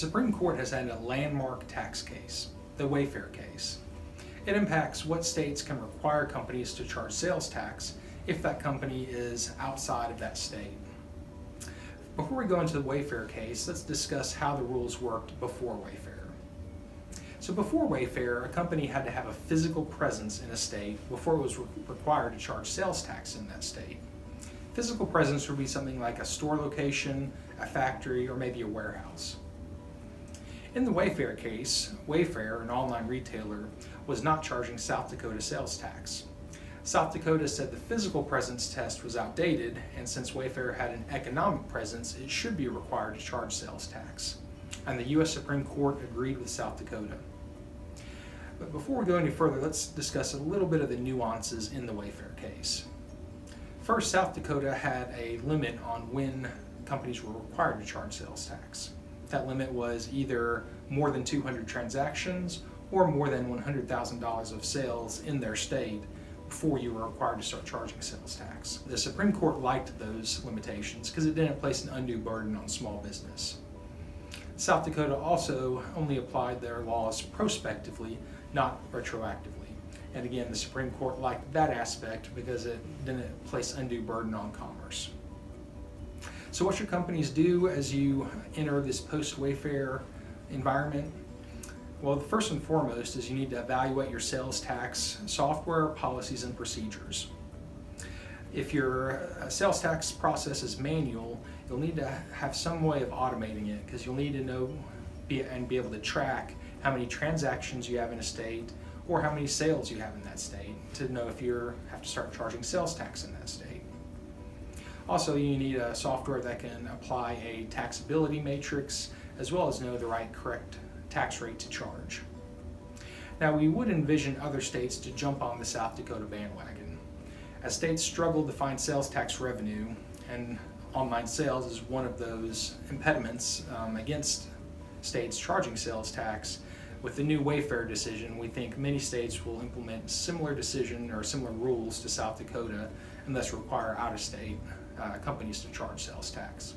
Supreme Court has had a landmark tax case, the Wayfair case. It impacts what states can require companies to charge sales tax if that company is outside of that state. Before we go into the Wayfair case, let's discuss how the rules worked before Wayfair. So before Wayfair, a company had to have a physical presence in a state before it was required to charge sales tax in that state. Physical presence would be something like a store location, a factory, or maybe a warehouse. In the Wayfair case, Wayfair, an online retailer, was not charging South Dakota sales tax. South Dakota said the physical presence test was outdated, and since Wayfair had an economic presence, it should be required to charge sales tax. And the U.S. Supreme Court agreed with South Dakota. But before we go any further, let's discuss a little bit of the nuances in the Wayfair case. First, South Dakota had a limit on when companies were required to charge sales tax. That limit was either more than 200 transactions or more than $100,000 of sales in their state before you were required to start charging sales tax. The Supreme Court liked those limitations because it didn't place an undue burden on small business. South Dakota also only applied their laws prospectively, not retroactively. And again, the Supreme Court liked that aspect because it didn't place undue burden on commerce. So what should companies do as you enter this post-Wayfair environment? Well, first and foremost is you need to evaluate your sales tax software, policies, and procedures. If your sales tax process is manual, you'll need to have some way of automating it because you'll need to know and be able to track how many transactions you have in a state or how many sales you have in that state to know if you have to start charging sales tax in that state. Also, you need a software that can apply a taxability matrix as well as know the correct tax rate to charge. Now, we would envision other states to jump on the South Dakota bandwagon. As states struggle to find sales tax revenue, and online sales is one of those impediments against states charging sales tax, with the new Wayfair decision, we think many states will implement similar decision or similar rules to South Dakota and thus require out-of-state companies to charge sales tax.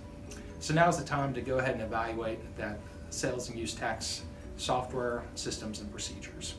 So now's the time to go ahead and evaluate that sales and use tax software, systems, and procedures.